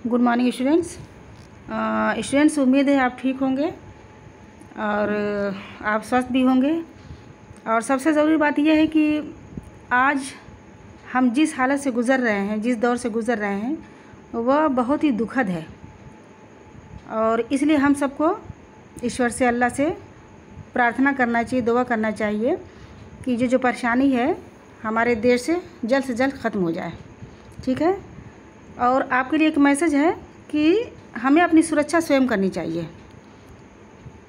Good morning students. उम्मीद है आप ठीक होंगे और आप स्वस्थ भी होंगे। और सबसे ज़रूरी बात यह है कि आज हम जिस हालत से गुज़र रहे हैं, जिस दौर से गुज़र रहे हैं, वह बहुत ही दुखद है। और इसलिए हम सबको ईश्वर से, अल्लाह से प्रार्थना करना चाहिए, दुआ करना चाहिए कि जो परेशानी है हमारे देश से जल्द ख़त्म हो जाए। ठीक है। और आपके लिए एक मैसेज है कि हमें अपनी सुरक्षा स्वयं करनी चाहिए।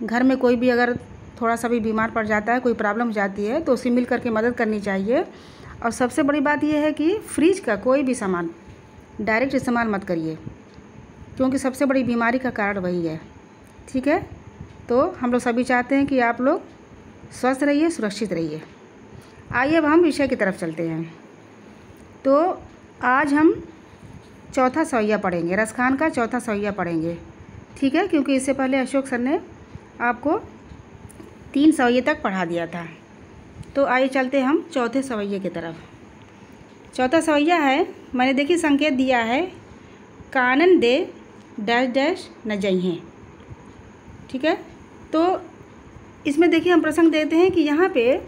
घर में कोई भी अगर थोड़ा सा भी बीमार पड़ जाता है, कोई प्रॉब्लम हो जाती है, तो उसे मिल करके मदद करनी चाहिए। और सबसे बड़ी बात यह है कि फ्रिज का कोई भी सामान डायरेक्ट इस्तेमाल मत करिए, क्योंकि सबसे बड़ी बीमारी का कारण वही है। ठीक है। तो हम लोग सभी चाहते हैं कि आप लोग स्वस्थ रहिए, सुरक्षित रहिए। आइए अब हम विषय की तरफ चलते हैं। तो आज हम चौथा सवैया पढ़ेंगे, रसखान का चौथा सवैया पढ़ेंगे। ठीक है। क्योंकि इससे पहले अशोक सर ने आपको 3 सवैये तक पढ़ा दिया था। तो आइए चलते हम चौथे सवैये की तरफ। चौथा सवैया है, मैंने देखिए संकेत दिया है, कानन दे डैश डैश न जइहें। ठीक है। तो इसमें देखिए हम प्रसंग देते हैं कि यहाँ पे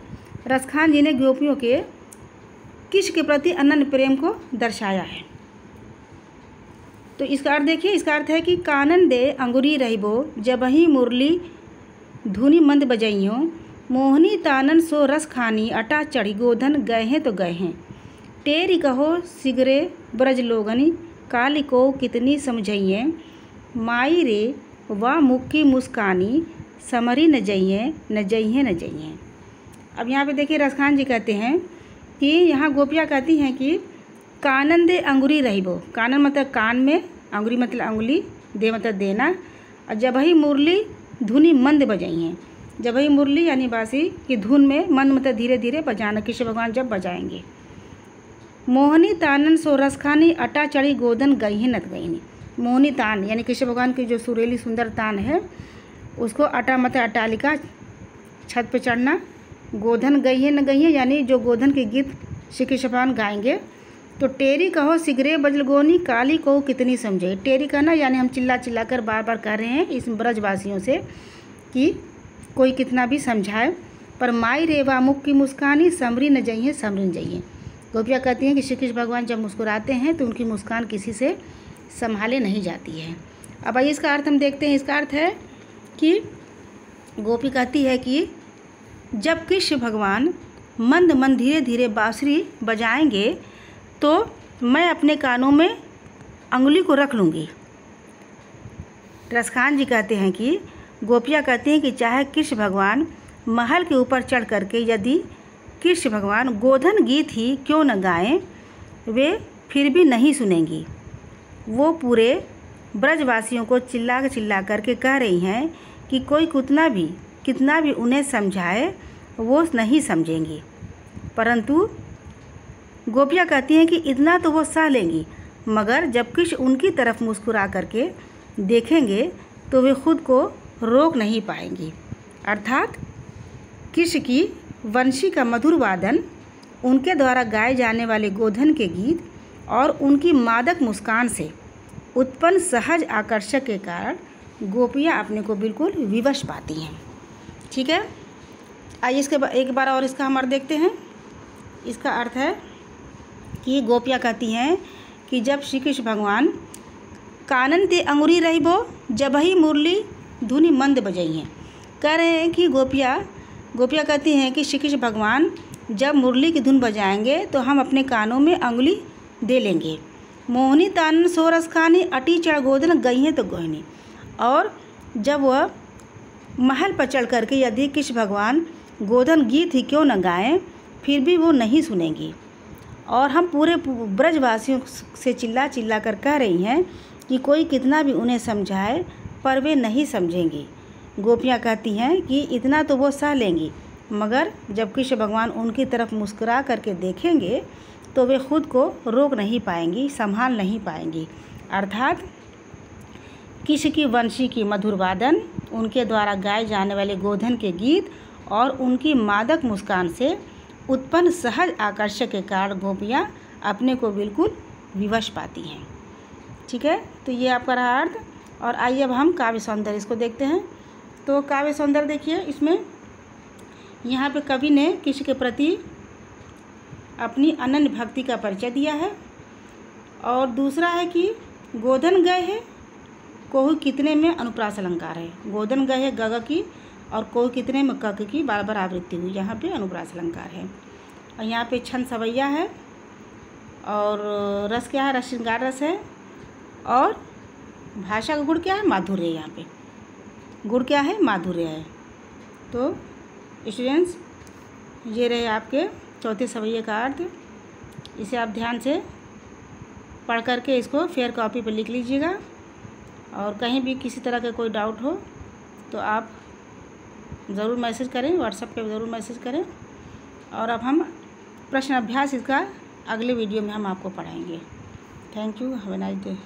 रसखान जी ने गोपियों के किश के प्रति अनन्य प्रेम को दर्शाया है। तो इसका अर्थ देखिए, इसका अर्थ है कि कानन दे अंगुरी रहिबो जबहि मुरली धुनि मंद बजइयों, मोहनी तानन सो रस खानी अटा चढ़ी गोधन गए हैं तो गए हैं, टेरी कहो सिगरे ब्रज लोगनी काली को कितनी समझइए, माई रे वा मुक्की मुस्कानी समरी न जइए न जइए न जइए। अब यहाँ पे देखिए रसखान जी कहते हैं कि यहाँ गोपियाँ कहती हैं कि कानन दे अंगुरी रहिबो। कानन मतलब कान में, अंगुरी मतलब अंगुली, दे मतलब देना। और जबहि मुरली धुनी मंद बजाइए। जबहि मुरली यानी बांसुरी की धुन में, मंद मतलब धीरे धीरे बजाना, कृष्ण भगवान जब बजाएंगे। मोहनी तानन सो रसखानी अटा चढ़ी गोदन गई नत गईनी। मोहनी तान यानी कृष्ण भगवान की जो सुरीली सुंदर तान है, उसको अटा मतलब अटालिका, छत पे चढ़ना। गोधन गई है न गई है यानी जो गोधन के गीत श्री कृष्ण भगवान गाएंगे। तो टेरी कहो सिगरे बजलगोनी काली को कितनी समझे। टेरी कहना यानी हम चिल्ला चिल्ला कर बार बार कह रहे हैं इस ब्रजवासियों से कि कोई कितना भी समझाए, पर माई रेवा मुख की मुस्कानी समरी न जाइए समरी न जाइए। गोपियाँ कहती हैं कि श्री कृष्ण भगवान जब मुस्कुराते हैं तो उनकी मुस्कान किसी से संभाले नहीं जाती है। अब आइए इसका अर्थ हम देखते हैं। इसका अर्थ है कि गोपी कहती है कि जब कृष्ण भगवान मंद मंद धीरे धीरे बांसुरी बजाएंगे तो मैं अपने कानों में अंगुली को रख लूँगी। रसखान जी कहते हैं कि गोपियाँ कहती हैं कि चाहे कृष्ण भगवान महल के ऊपर चढ़ करके यदि कृष्ण भगवान गोधन गीत ही क्यों न गाएं, वे फिर भी नहीं सुनेंगी। वो पूरे ब्रजवासियों को चिल्ला करके कह रही हैं कि कोई कितना भी उन्हें समझाए वो नहीं समझेंगी। परंतु गोपियाँ कहती हैं कि इतना तो वो सह लेंगी, मगर जब कृष्ण उनकी तरफ मुस्कुरा करके देखेंगे तो वे खुद को रोक नहीं पाएंगी। अर्थात कृष्ण की वंशी का मधुर वादन, उनके द्वारा गाए जाने वाले गोधन के गीत और उनकी मादक मुस्कान से उत्पन्न सहज आकर्षक के कारण गोपियाँ अपने को बिल्कुल विवश पाती हैं। ठीक है। आइए इसके एक बार और इसका हम अर्थ देखते हैं। इसका अर्थ है कि गोपियाँ कहती हैं कि जब श्री कृष्ण भगवान कानन ते अंगुरी रहिबो जबहि मुरली धुनि मंद बजइए, कह रहे हैं कि गोपियाँ कहती हैं कि श्री कृष्ण भगवान जब मुरली की धुन बजाएंगे तो हम अपने कानों में अंगुली दे लेंगे। मोहनी तानन सो रसखानी अटी चढ़ गोदन गई हैं तो गोहनी। और जब वह महल पर चढ़ करके यदि कृष्ण भगवान गोधन गीत ही क्यों न गाएं, फिर भी वो नहीं सुनेंगी। और हम पूरे ब्रजवासियों से चिल्ला कर कह रही हैं कि कोई कितना भी उन्हें समझाए पर वे नहीं समझेंगी। गोपियाँ कहती हैं कि इतना तो वो सह लेंगी, मगर जब कृष्ण भगवान उनकी तरफ मुस्कुरा करके देखेंगे तो वे खुद को रोक नहीं पाएंगी, संभाल नहीं पाएंगी। अर्थात कृष्ण की वंशी की मधुर वादन, उनके द्वारा गाए जाने वाले गोधन के गीत और उनकी मादक मुस्कान से उत्पन्न सहज आकर्षक के कारण गोपियाँ अपने को बिल्कुल विवश पाती हैं। ठीक है, तो ये आपका रहा अर्थ। और आइए अब हम काव्य सौंदर्य इसको देखते हैं। तो काव्य सौंदर्य देखिए, इसमें यहाँ पे कवि ने किसी के प्रति अपनी अनन्य भक्ति का परिचय दिया है। और दूसरा है कि गोधन गए है कोहु कितने में अनुप्रास अलंकार है। गोधन गए है गग की और कोहु कितने में कक की बार बार आवृत्ति हुई, यहाँ पे अनुप्रास अलंकार है। और यहाँ पे छंद सवैया है और रस क्या है, रस श्रृंगार रस है। और भाषा का गुण क्या है, माधुर्य है। यहाँ पे गुण क्या है, माधुर्य है। तो स्टूडेंट्स, ये रहे आपके चौथे सवैये का अर्थ। इसे आप ध्यान से पढ़ करके इसको फेयर कॉपी पर लिख लीजिएगा। और कहीं भी किसी तरह का कोई डाउट हो तो आप ज़रूर मैसेज करें, व्हाट्सएप पे ज़रूर मैसेज करें। और अब हम प्रश्न अभ्यास इसका अगले वीडियो में हम आपको पढ़ाएंगे। Thank you, have a nice day.